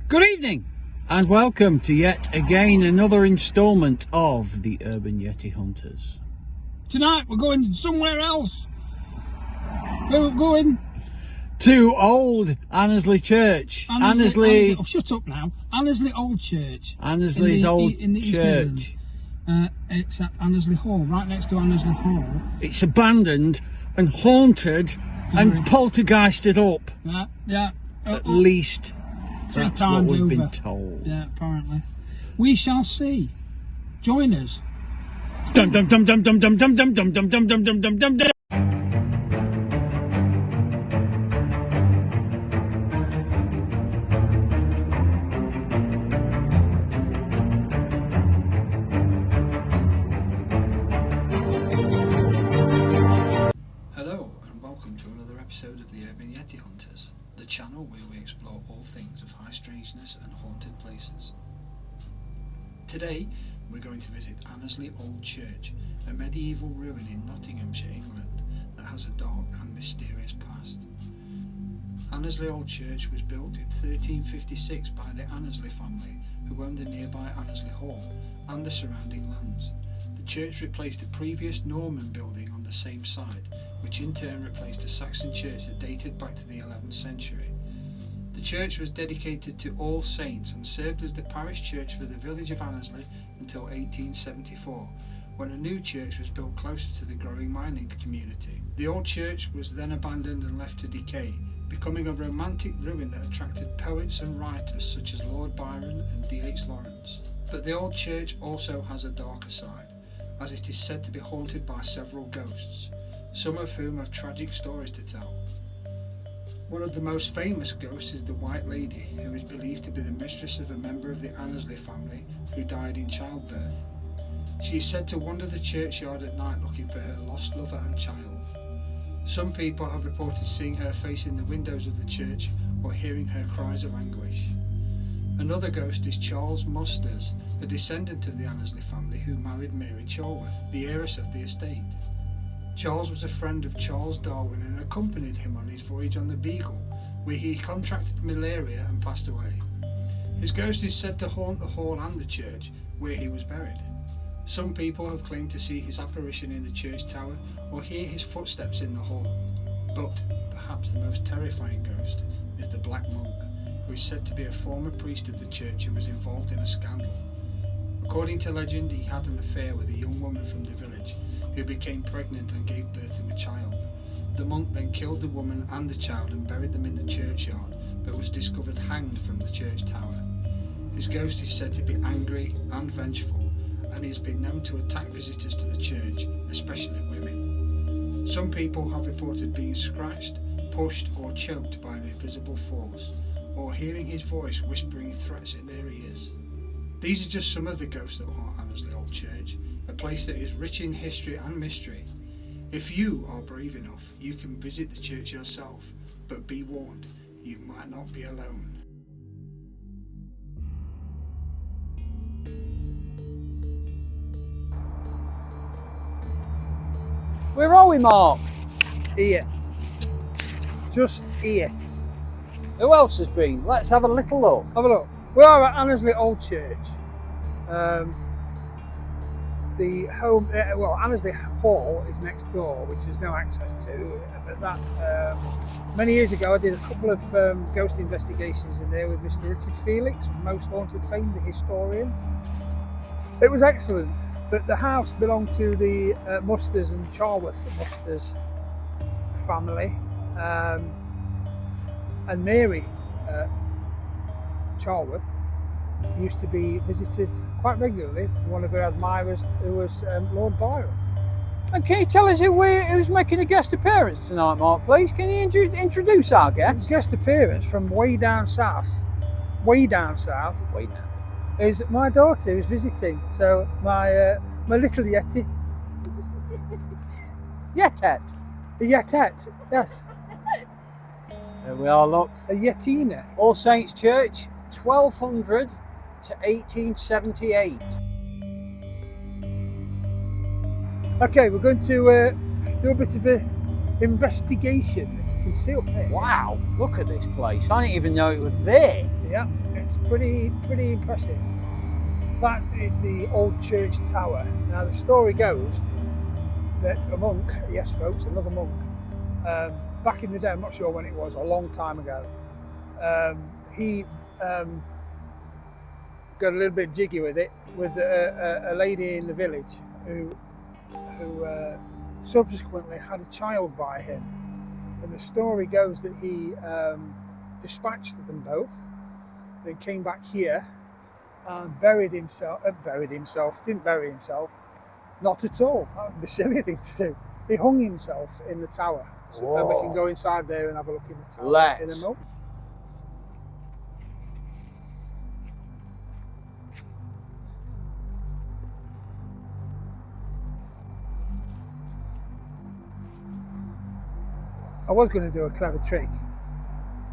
Good evening and welcome to yet again another instalment of the Urban Yeti Hunters. Tonight we're going somewhere else. We're going to old Annesley Church. Annesley. Oh, shut up now. Annesley Old Church. Annesley's old church. It's at Annesley Hall, right next to Annesley Hall. It's abandoned and haunted and poltergeisted up. Yeah. At least three that's times what we've over. been told. Yeah, apparently. We shall see. Join us. Dum dum dum dum dum dum dum dum dum dum dum dum dum dum dum. Hello and welcome to another episode of the Urban Yeti Hunters, the channel where we explore all things of high strangeness and haunted places. Today we're going to visit Annesley Old Church, a medieval ruin in Nottinghamshire, England that has a dark and mysterious past. Annesley Old Church was built in 1356 by the Annesley family, who owned the nearby Annesley Hall and the surrounding lands. The church replaced a previous Norman building on the same site, which in turn replaced a Saxon church that dated back to the 11th century. The church was dedicated to All Saints and served as the parish church for the village of Annesley until 1874, when a new church was built closer to the growing mining community. The old church was then abandoned and left to decay, becoming a romantic ruin that attracted poets and writers such as Lord Byron and D.H. Lawrence. But the old church also has a darker side, as it is said to be haunted by several ghosts, some of whom have tragic stories to tell. One of the most famous ghosts is the White Lady, who is believed to be the mistress of a member of the Annesley family who died in childbirth. She is said to wander the churchyard at night looking for her lost lover and child. Some people have reported seeing her face in the windows of the church or hearing her cries of anguish. Another ghost is Charles Musters, a descendant of the Annesley family who married Mary Charlworth, the heiress of the estate. Charles was a friend of Charles Darwin and accompanied him on his voyage on the Beagle, where he contracted malaria and passed away. His ghost is said to haunt the hall and the church, where he was buried. Some people have claimed to see his apparition in the church tower or hear his footsteps in the hall. But perhaps the most terrifying ghost is the Black Monk, who is said to be a former priest of the church who was involved in a scandal. According to legend, he had an affair with a young woman from the village, who became pregnant and gave birth to a child. The monk then killed the woman and the child and buried them in the churchyard, but was discovered hanged from the church tower. His ghost is said to be angry and vengeful, and he has been known to attack visitors to the church, especially women. Some people have reported being scratched, pushed or choked by an invisible force, or hearing his voice whispering threats in their ears. These are just some of the ghosts that haunt Annesley Old Church, a place that is rich in history and mystery. If you are brave enough, you can visit the church yourself, but be warned, you might not be alone. Where are we, Mark? Here. Just here. Who else has been? Let's have a little look. Have a look. We are at Annesley Old Church. The home, Annesley Hall is next door, which there's no access to. But that many years ago, I did a couple of ghost investigations in there with Mr. Richard Felix, from Most Haunted fame, the historian. It was excellent, but the house belonged to the Musters and Charlworth Musters family, and Mary Charlworth used to be visited quite regularly. One of her admirers, who was Lord Byron. And can you tell us who's making a guest appearance tonight, Mark, please? Can you introduce our guest? Guest appearance from way down south, is my daughter who's visiting. So my little Yeti. Yetet. A Yetet, yes. There we are, look. A Yetina. All Saints Church, 1200 to 1878. Okay, we're going to do a bit of an investigation. can see up there. Wow, look at this place. I didn't even know it was there. Yeah, it's pretty impressive. That is the old church tower. Now the story goes that a monk, yes folks, another monk, back in the day, I'm not sure when it was, a long time ago, he got a little bit jiggy with it, with a lady in the village who subsequently had a child by him. And the story goes that he dispatched them both, then came back here and didn't bury himself, not at all. That would be a silly thing to do. He hung himself in the tower. So then we can go inside there and have a look in the tower in a moment. I was going to do a clever trick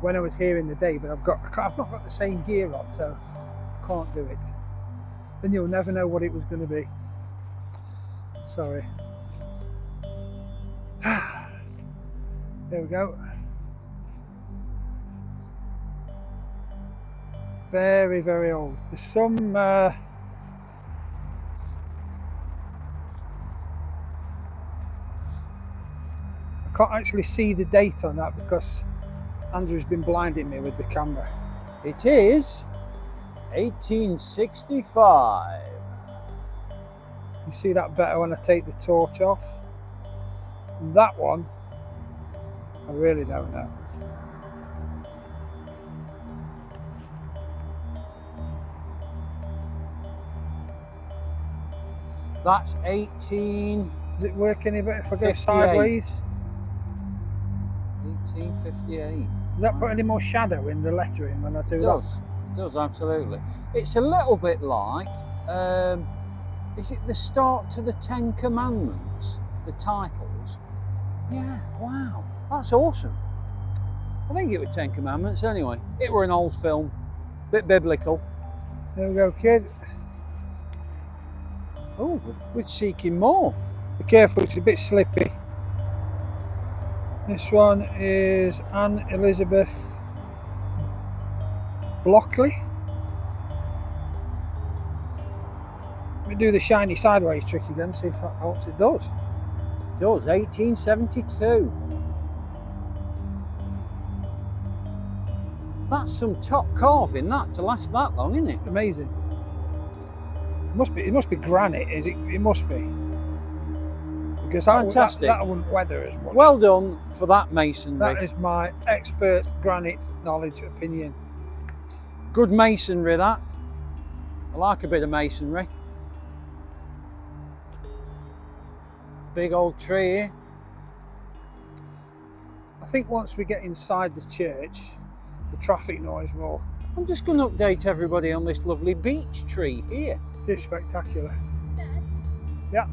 when I was here in the day, but I've not got the same gear on, so I can't do it. Then you'll never know what it was going to be. Sorry. There we go. Very, very old. There's some I can't actually see the date on that because Andrew's been blinding me with the camera. It is 1865. You see that better when I take the torch off. And that one, I really don't know. That's 18. Does it work any better if I go sideways? 1858. Does that put any more shadow in the lettering when I do that? It does, absolutely. It's a little bit like, is it the start to the 10 Commandments? The titles? Yeah, wow, that's awesome. I think it was 10 Commandments anyway. It were an old film, bit biblical. There we go, kid. Oh, we're seeking more. Be careful, it's a bit slippy. This one is Anne Elizabeth Blockley. Let me do the shiny sideways trick again, see if that helps. It does. It does, 1872. That's some top carving, that, to last that long, isn't it? Amazing. It must be granite, is it? It must be. Because fantastic. That wouldn't weather as much. Well done for that masonry. That is my expert granite knowledge opinion. Good masonry, that. I like a bit of masonry. Big old tree here. I think once we get inside the church, the traffic noise will... I'm just going to update everybody on this lovely beech tree here. It's spectacular. Yeah.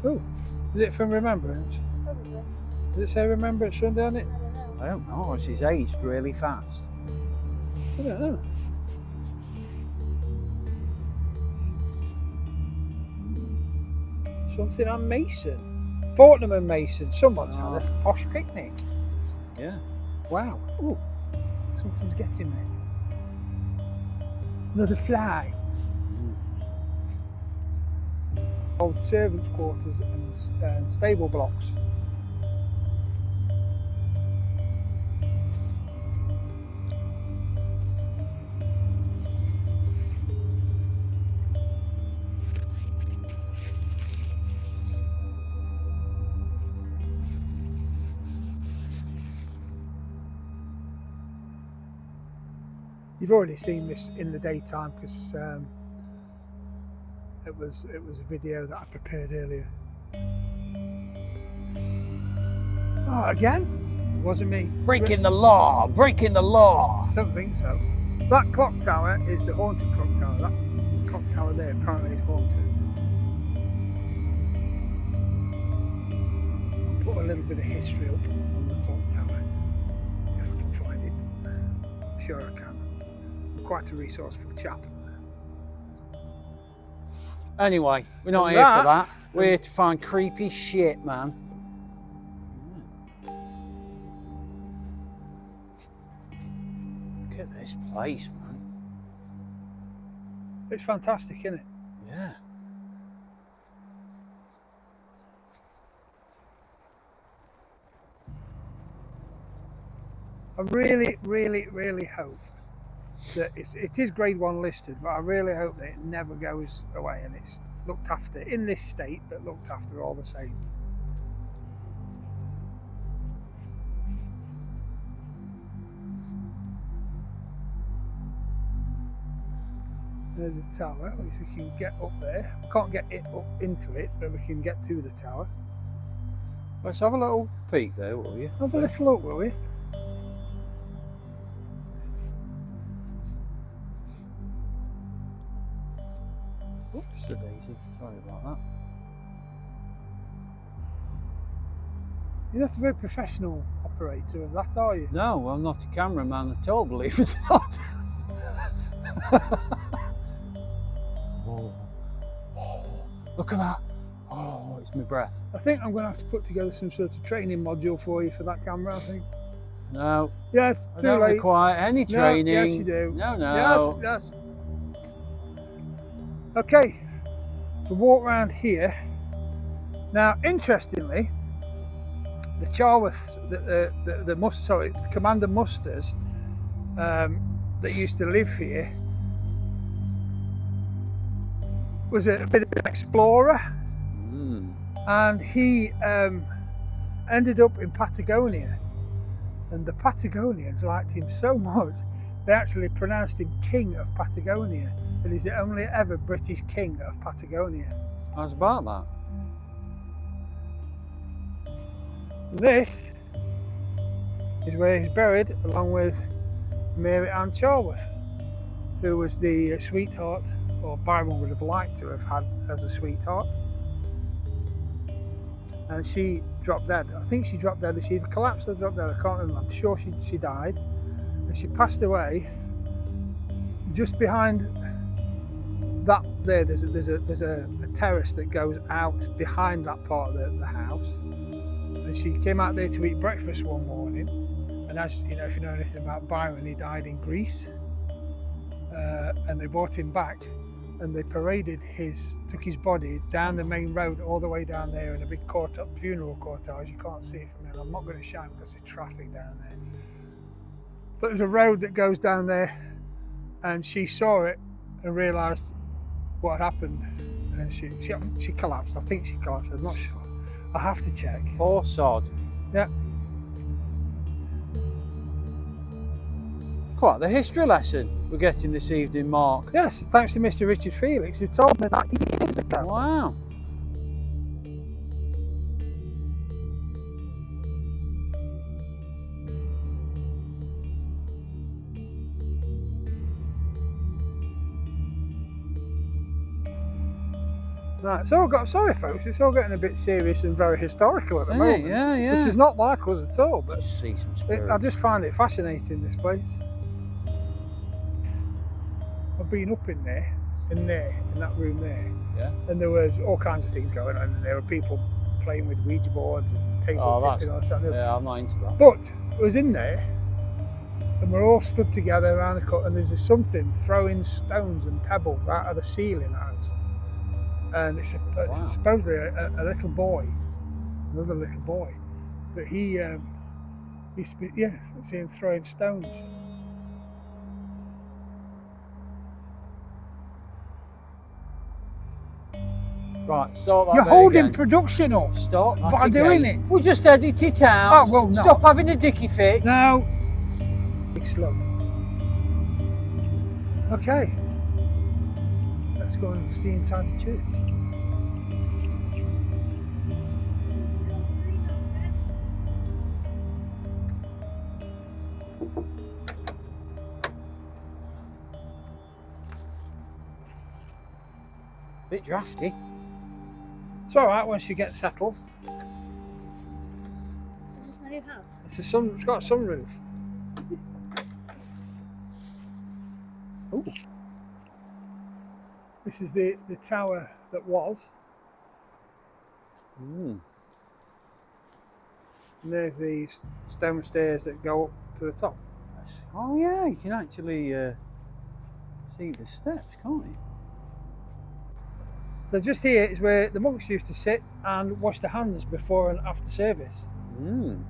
Oh, is it from Remembrance? Probably. Does it say Remembrance Sunday on it? I don't know, it's aged really fast. I don't know. Something on Mason. Fortnum and Mason. Someone's had a posh picnic. Yeah. Wow. Ooh, something's getting me. Another fly. Old servants' quarters and stable blocks. You've already seen this in the daytime because it was a video that I prepared earlier. Oh, again? It wasn't me. Breaking the law, breaking the law. Don't think so. That clock tower is the haunted clock tower. That clock tower there apparently is haunted. I'll put a little bit of history up on the clock tower if I can find it. I'm sure I can. Quite a resourceful chap. Anyway, we're not And here that- for that. We're here to find creepy shit, man. Look at this place, man. It's fantastic, isn't it? Yeah. I really, really, really hope that it is grade 1 listed, but I really hope that it never goes away and it's looked after in this state, but looked after all the same. There's a tower, which we can get up there. We can't get it up into it, but we can get to the tower. Let's have a little peek there, will you? Have a little look, will we? Oops, a daisy. Sorry about that. You're not a very professional operator of that, are you? No, I'm not a cameraman at all, believe it or not. Oh. Oh, look at that. Oh, it's my breath. I think I'm going to have to put together some sort of training module for you for that camera, I think. No, Yes, I too don't late. require any No, training. yes, you do. No, no. Yes, yes. Okay, so walk around here. Now, interestingly, the Charworths, the Commander Musters that used to live here, was a bit of an explorer, and he ended up in Patagonia, and the Patagonians liked him so much they actually pronounced him King of Patagonia, and he's the only ever British King of Patagonia. How's about that? This is where he's buried, along with Mary Ann Charworth, who was the sweetheart, or Byron would have liked to have had as a sweetheart. And she dropped dead. I think she dropped dead. She either collapsed or dropped dead. I can't remember. I'm sure she died. And she passed away just behind that there. There's a terrace that goes out behind that part of the house. And she came out there to eat breakfast one morning. And as you know, if you know anything about Byron, he died in Greece. And they brought him back, and they took his body down the main road all the way down there in a big funeral cortege. You can't see it from here. I'm not going to shout because there's traffic down there. But there's a road that goes down there, and she saw it and realised what had happened, and she collapsed. I think she collapsed. I'm not sure. I have to check. Poor sod. Yeah. It's quite the history lesson we're getting this evening, Mark. Yes, thanks to Mr. Richard Felix, who told me that years ago. Wow. Right, sorry folks, it's all getting a bit serious and very historical at the moment. Yeah. Which is not like us at all, but See some spirits. I just find it fascinating, this place. I've been up in there, in that room there, Yeah. and there was all kinds of things going on, and there were people playing with Ouija boards and table tipping and all that. Yeah, I'm not into that. But I was in there, and we're all stood together around the cut, and there's this something throwing stones and pebbles out of the ceiling at us. And it's supposedly a little boy, another little boy, but he used to be, see him throwing stones. Right, start that You're bit holding again. production up. Stop that by again. doing it. We'll just edit it out. Oh, well, no. Stop having a dicky fit. Now, it's slow. Okay, let's go and see inside the church. Bit drafty. It's all right once you get settled. Is this my new house? It's got a sunroof. Ooh. This is the tower that was. Mm. And there's these stone stairs that go up to the top. Oh yeah, you can actually see the steps, can't you? So just here is where the monks used to sit and wash their hands before and after service. Mm.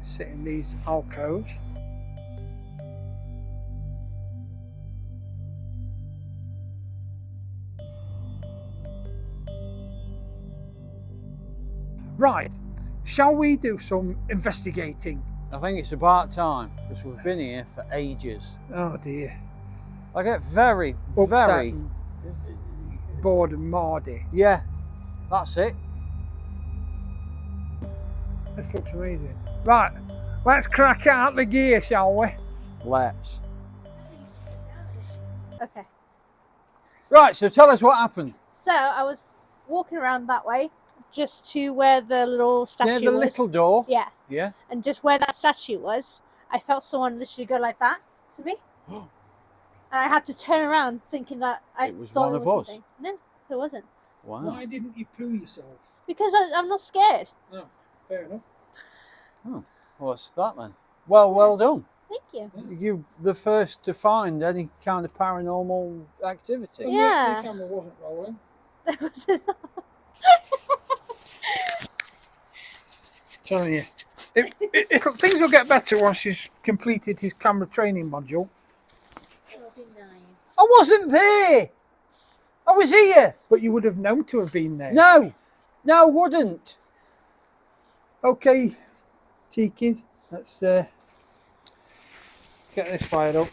Sit in these alcoves. Right, shall we do some investigating? I think it's about time because we've been here for ages. Oh dear. I get very, Upset very and bored and mardy. yeah. That's it. This looks amazing. Right, let's crack out the gear, shall we? Let's. Okay. Right. So tell us what happened. So I was walking around that way, just to where the little statue Near the was. little door. Yeah. Yeah. And just where that statue was, I felt someone literally go like that to me. And I had to turn around thinking that It was thought one it of was us. something. No, it wasn't. Wow. Why didn't you poo yourself? Because I'm not scared. No, fair enough. Oh, what's that then? Well done. Thank you. You the first to find any kind of paranormal activity. And Yeah. The camera wasn't rolling. That was it. Telling you. Things will get better once he's completed his camera training module. It'll be nice. I wasn't there. I was here. But you would have known to have been there. No, I wouldn't. Okay, cheekies, let's get this fired up.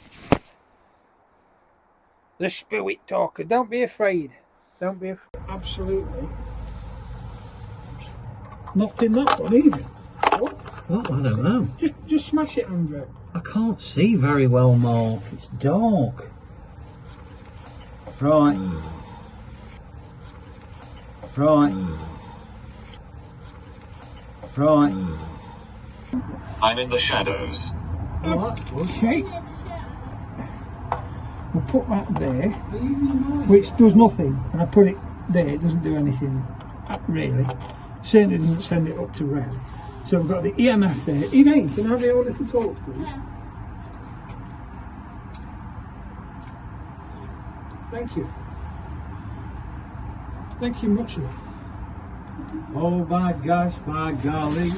The spirit talker. Don't be afraid. Don't be afraid. Absolutely. Not in that one either. What? What? I don't know. Just smash it, Andrew. I can't see very well, Mark. It's dark. Right. I'm in the shadows. Okay. We'll put that there, which does nothing, and I put it there, it doesn't do anything, really. Certainly doesn't send it up to red. So we've got the EMF there. Elaine, can I have your little torch, please? Thank you. Thank you much, love. Oh my gosh, my golly.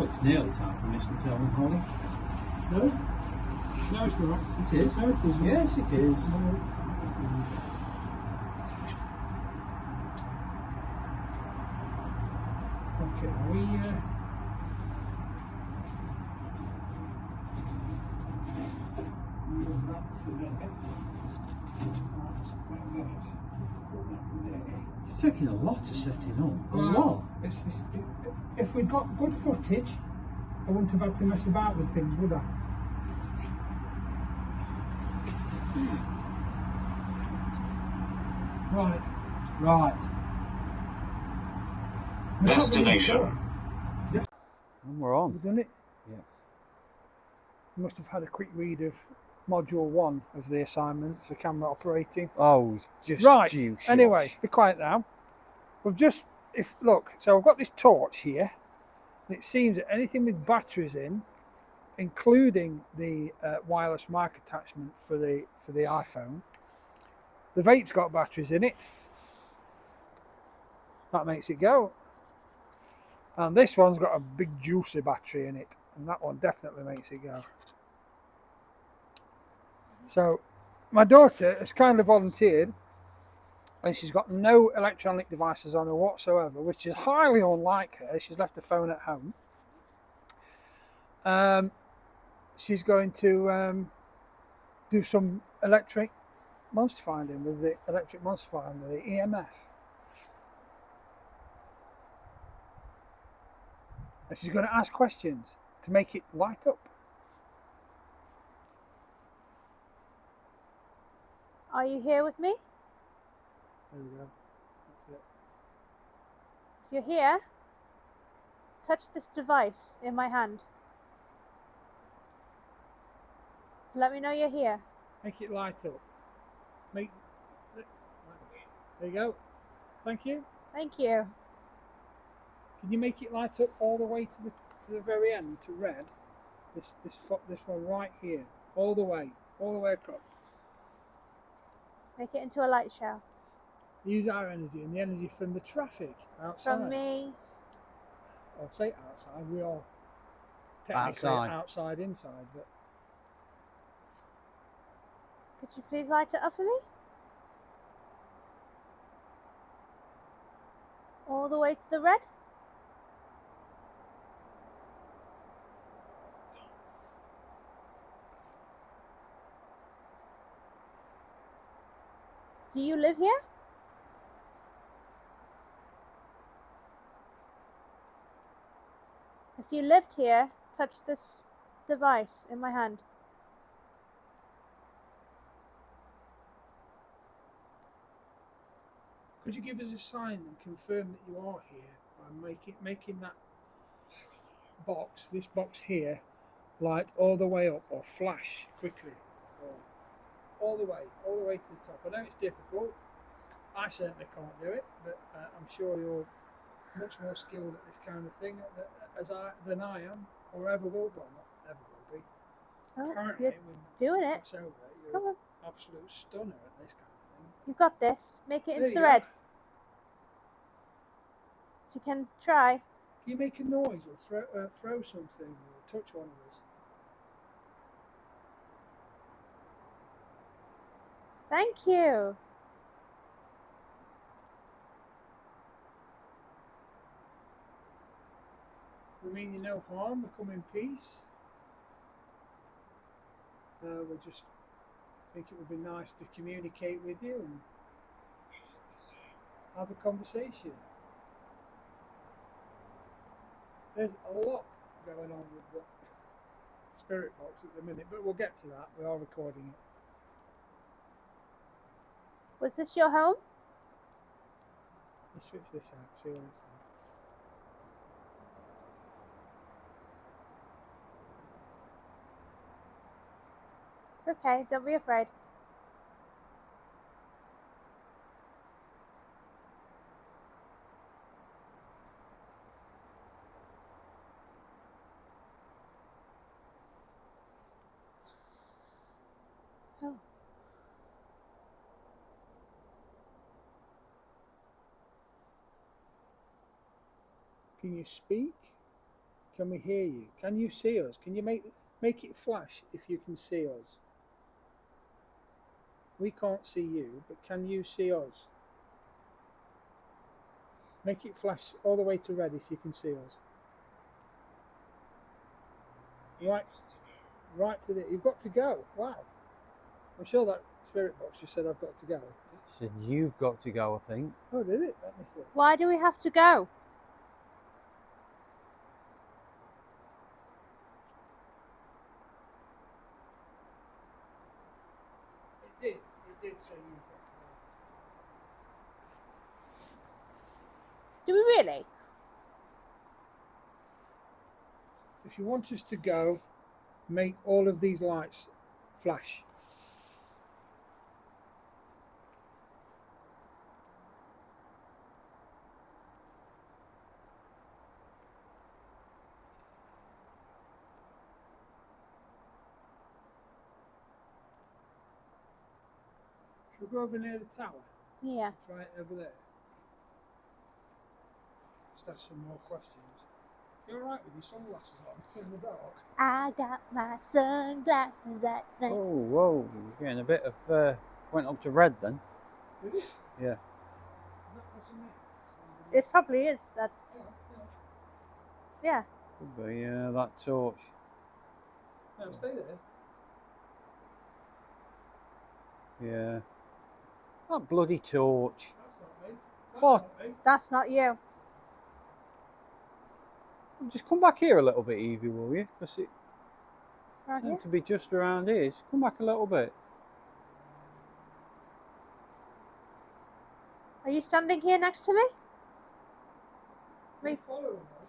Oh, it's nearly time for mistletoe and holly. No? No, it's not. It is. No, it isn't. Yes, it is. No. Okay, we It's taking a lot of setting up. A Well, lot. It's this, if we got good footage, I wouldn't have had to mess about with things, would I? Right. Right. We've not Destination. really done And we're it. on. We've done it. Yeah. You must have had a quick read of module 1 of the assignment for camera operating. Oh, it's just Right. juicy. Anyway, be quiet now. We've just look. So I've got this torch here, and it seems that anything with batteries in, including the wireless mic attachment for the iPhone, the vape's got batteries in it. That makes it go. And this one's got a big juicy battery in it, and that one definitely makes it go. So my daughter has kindly volunteered, and she's got no electronic devices on her whatsoever, which is highly unlike her. She's left her phone at home. She's going to do some electric monster finding with the electric monster finder, the EMF. And she's going to ask questions to make it light up. Are you here with me? There we go. That's it. If you're here, touch this device in my hand. So let me know you're here. Make it light up. Make. There you go. Thank you. Thank you. Can you make it light up all the way to the very end to red? This one right here, all the way across. Make it into a light show. Use our energy and the energy from the traffic outside. From me. I'll say outside. We are technically outside, inside, but. Could you please light it up for me? All the way to the red? Do you live here? If you lived here, touch this device in my hand. Could you give us a sign and confirm that you are here by making that this box here, light all the way up or flash quickly, or all the way to the top? I know it's difficult. I certainly can't do it, but I'm sure you're much more skilled at this kind of thing than I am, or ever will be. Not ever will be. Oh, Currently, you're doing it. You're Come on. an absolute stunner at this kind of thing. You've got this. Make it There into you the go. red. If you can try. Can you make a noise or throw something or touch one of us? Thank you. We mean you no harm, we come in peace. We just think it would be nice to communicate with you and have a conversation. There's a lot going on with the spirit box at the minute, but we'll get to that. We are recording it. Was this your home? Let's switch this out, see what it's like. It's okay. Don't be afraid. Oh. Can you speak? Can we hear you? Can you see us? Can you make it flash if you can see us? We can't see you, but can you see us? Make it flash all the way to red if you can see us. Right to the. You've got to go. Wow. I'm sure that spirit box just said I've got to go. It said you've got to go, I think. Oh, did it? Let me see. Why do we have to go? It did say you've got to go. Do we really? If you want us to go, make all of these lights flash. Should we go over near the tower? Yeah. It's right over there. Just ask some more questions. You're alright with your sunglasses on in the dark? I got my sunglasses at the... Oh, whoa, you're getting a bit of, went up to red then. Did it? Yeah. Is that what's in there? It probably is. That. Yeah. Could be, that torch. No, stay there. Yeah. That bloody torch. That's not me. That's Fuck. not me. That's not you. Just come back here a little bit, Evie, will you? Because it Right here. seems to be just around here. So come back a little bit. Are you standing here next to me? Are you following us?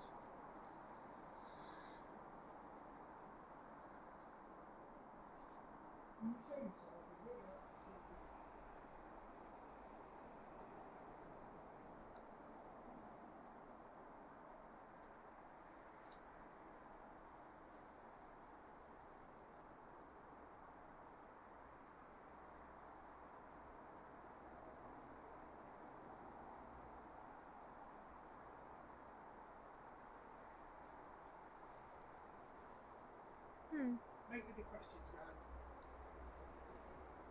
Make the questions, guys.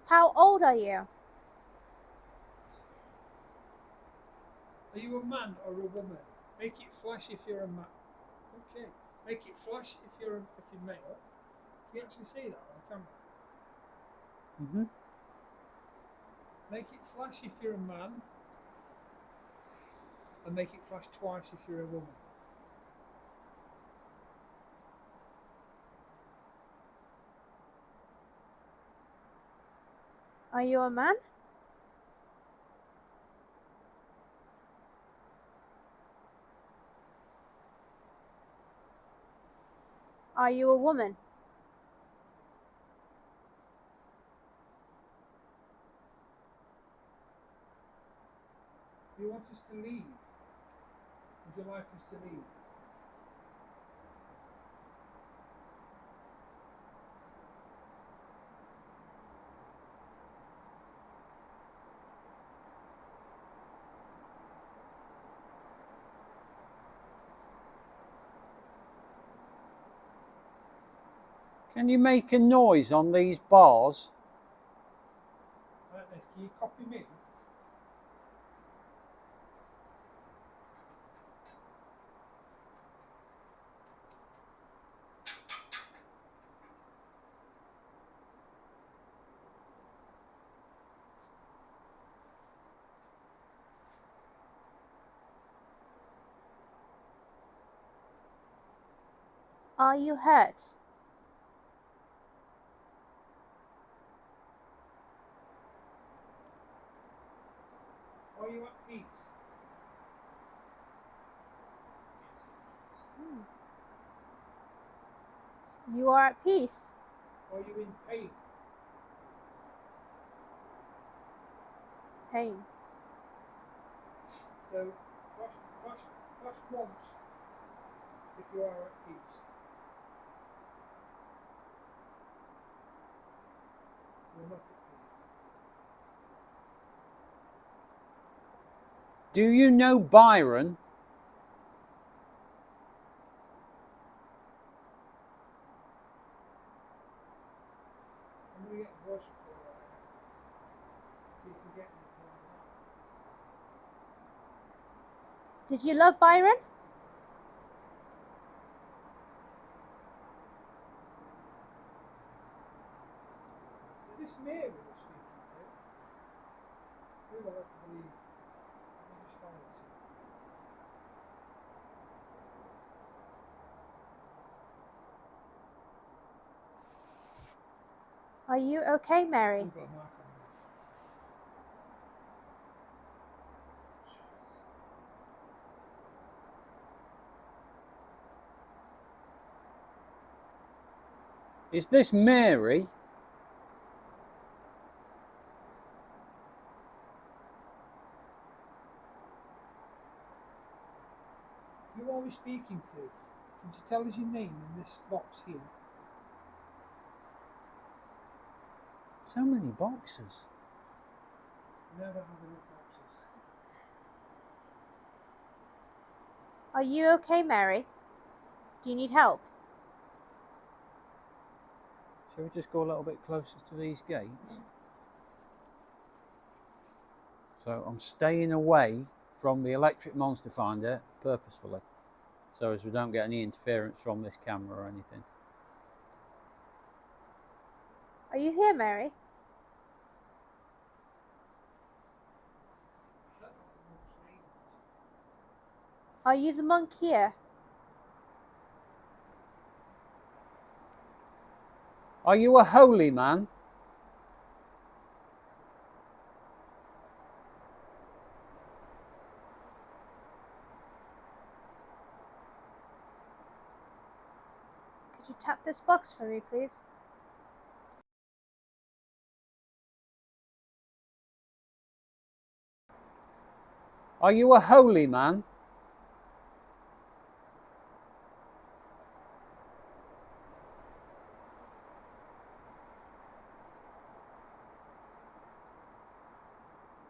How old are you? Are you a man or a woman? Make it flash if you're a man. Okay. Make it flash if you're male. Can you actually see that on the camera? Make it flash if you're a man, and make it flash twice if you're a woman. Are you a man? Are you a woman? Do you want us to leave? Would you like us to leave? Can you make a noise on these bars? Right, can you copy me? Are you hurt? Are you at peace? You are at peace. Are you in pain? Pain. So flash once if you are at peace. You're not at peace. Do you know Byron? I'm going to get a voice recorder right now. See if we get anything like that. Did you love Byron? Is this Mary we're speaking to? Who will have to believe? Let me just find it. Are you okay, Mary? We've got a mark on Is this Mary? it. Who are we speaking to? Can you tell us your name in this box here? So many boxes. Never have enough boxes. Are you okay, Mary? Do you need help? Shall we just go a little bit closer to these gates? So I'm staying away from the electric monster finder purposefully, so as we don't get any interference from this camera or anything. Are you here, Mary? Are you the monk here? Are you a holy man? Could you tap this box for me, please? Are you a holy man?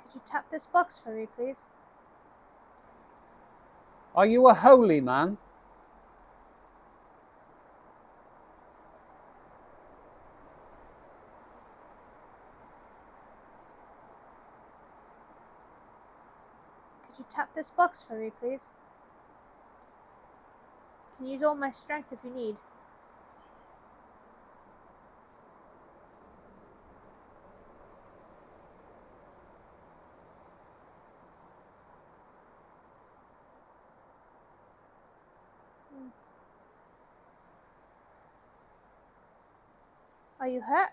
Could you tap this box for me, please? Are you a holy man? Could you tap this box for me, please? Can use all my strength if you need. Are you hurt?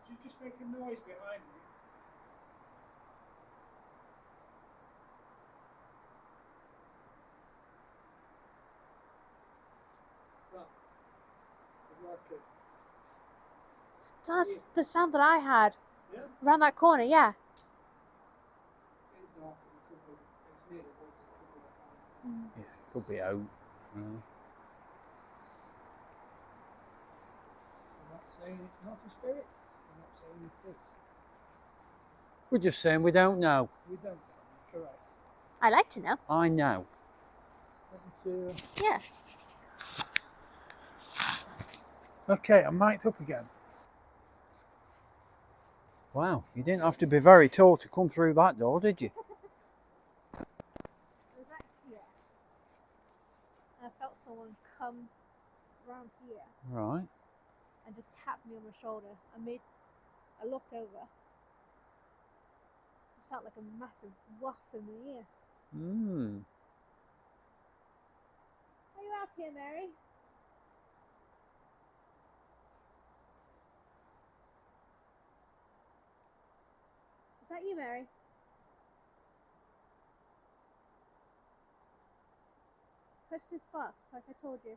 Did you just make a noise behind me? That's the sound that I had. Yeah? Around that corner, yeah. It's not. It's near the woods. Yeah, could be out. I'm not saying it's not a spirit. I'm not saying it is. We're just saying we don't know. We don't know. Correct. I like to know. I know. Yeah. Okay, I'm mic'd up again. Wow, you didn't have to be very tall to come through that door, did you? I was right here. And I felt someone come around here Right. and just tap me on my shoulder. I looked over. It felt like a massive waft in my ear. Hmm. Are you out here, Mary? Is that you, Mary? Push this box, like I told you.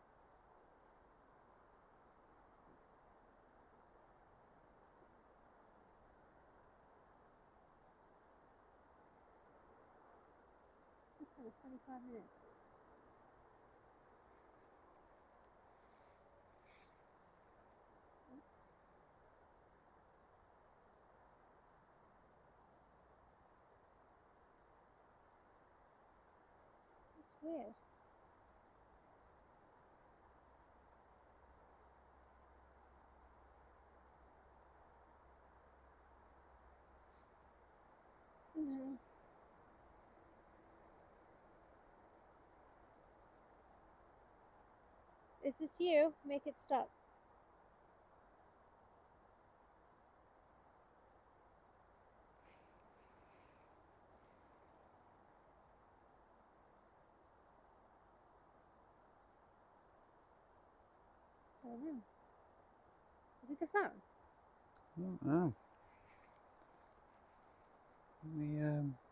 This was 25 minutes. That's weird. No. Is this you? Make it stop. I don't know. Is it the phone? I don't know. Let me, I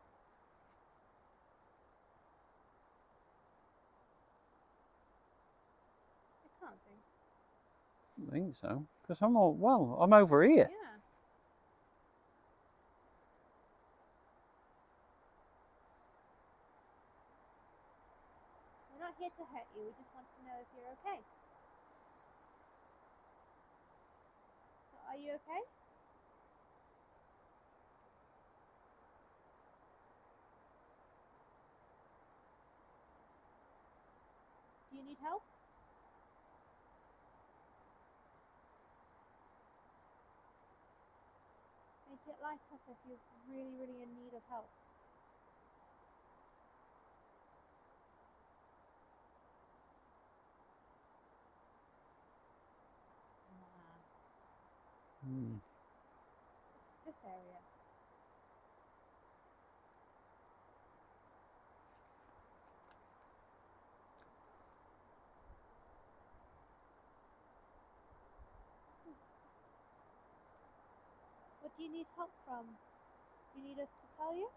can't think. I think so. Because I'm all, well, I'm over here. Yeah. We're not here to hurt you. We just want to know if you're okay. So are you okay? Do you need help? Make it light up if you're really, really in need of help. Hmm. This area. What do you need help from? Do you need us to tell you?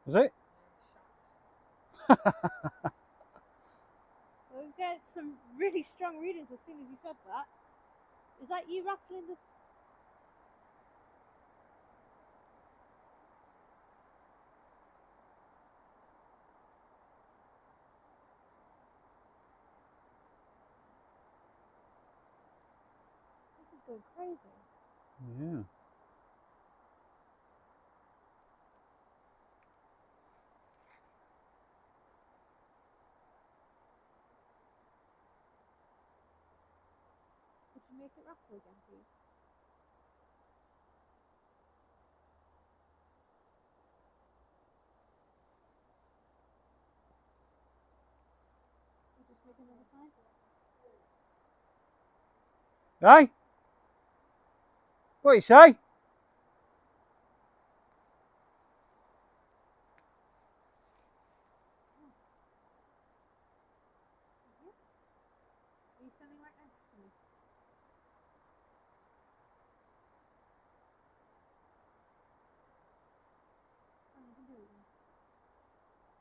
Is it? Well, I'm getting some really strong readings as soon as you said that. Is that you rattling the... This is going crazy. Yeah. Could you make it rattle again, please? Could you just make another time? Hey? What you say? Are you standing right next to me? Oh, you can do it then.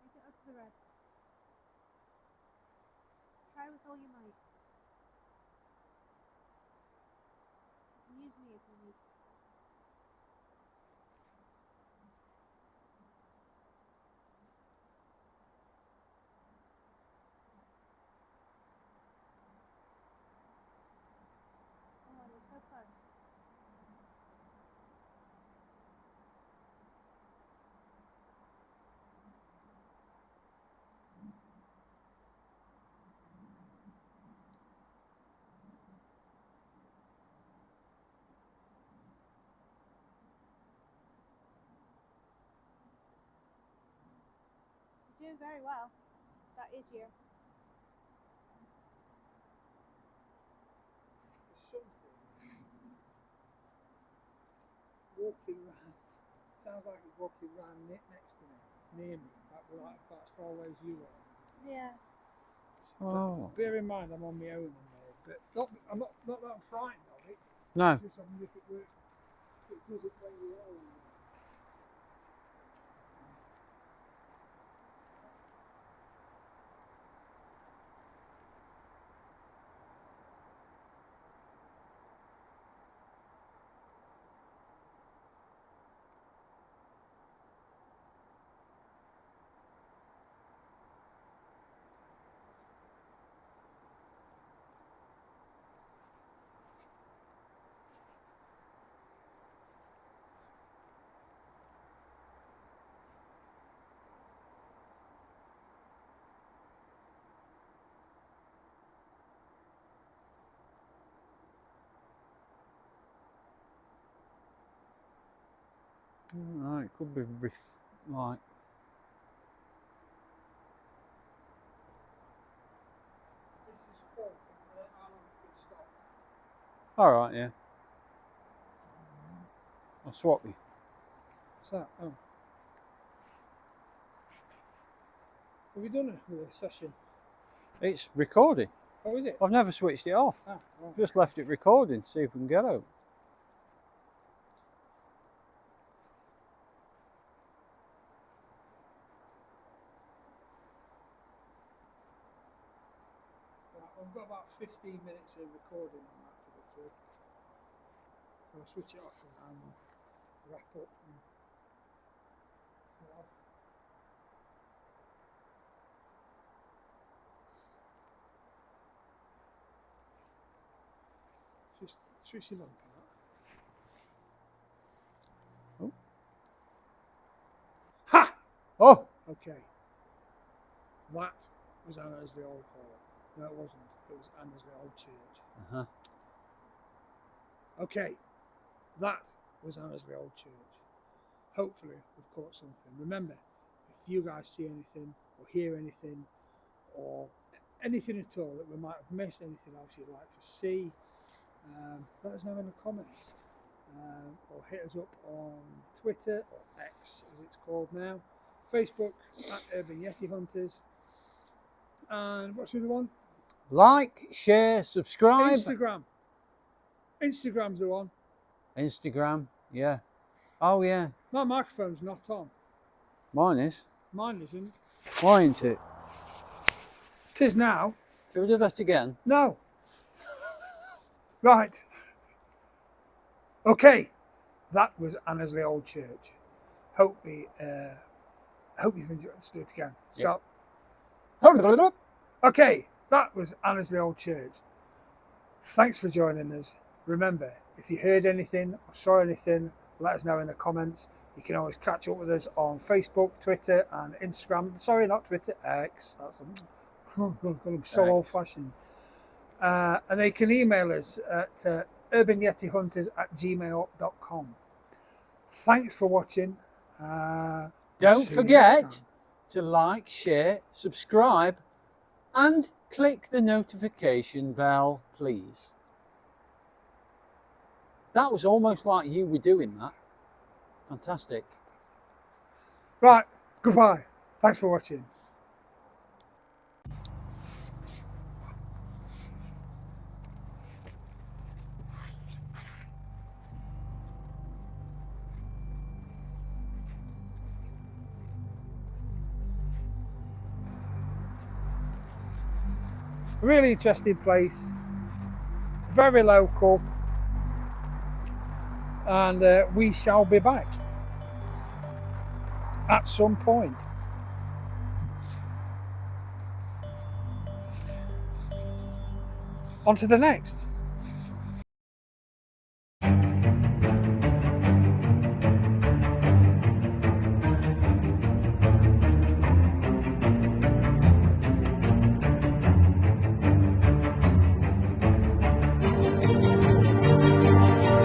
Make it up to the red. Try with all your might. You can use me if you need. Oh, you're so close. You're doing very well. That is you. There's something walking around. Sounds like it's walking around next to me, near me, like about as far away as you are. Yeah. Oh. But bear in mind, I'm on my own in there, but I'm not that I'm frightened of it. No. Just I wonder if it works. It does it when you're alone. Right, it could be like. This is full. How long it stopped? All right, yeah. I'll swap you. What's that? Oh. Have you done it with a session? It's recording. Oh, is it? I've never switched it off. Ah, well. Just left it recording. See if we can get out. I've got about 15 minutes of recording on that to go through. I'll switch it off and wrap up. Just switch the lamp out. Oh. Ha! Oh! Okay. That was Annesley Hall. No, it wasn't. It was Annesley Old Church. Uh-huh. Okay. That was Annesley Old Church. Hopefully we've caught something. Remember, if you guys see anything or hear anything or anything at all that we might have missed, anything else you'd like to see, let us know in the comments. Or hit us up on Twitter, or X as it's called now, Facebook at Urban Yeti Hunters, and what's the other one? Like, share, subscribe. Instagram. Instagram's the one. Instagram, yeah. Oh, yeah. My microphone's not on. Mine is. Mine isn't. Why ain't it? It is now. Shall we do that again? No. Right. Okay. That was Annesley Old Church. Hope you've enjoyed. Let's do it again. Stop. Okay. That was Annesley Old Church. Thanks for joining us. Remember, if you heard anything or saw anything, let us know in the comments. You can always catch up with us on Facebook, Twitter and Instagram. Sorry, not Twitter, X. I'm so old-fashioned. And they can email us at urbanyetihunters@gmail.com. Thanks for watching. Don't forget to like, share, subscribe and click the notification bell, please. That was almost like you were doing that. Fantastic. Right, goodbye. Thanks for watching. Really interesting place, very local, and we shall be back at some point. On to the next.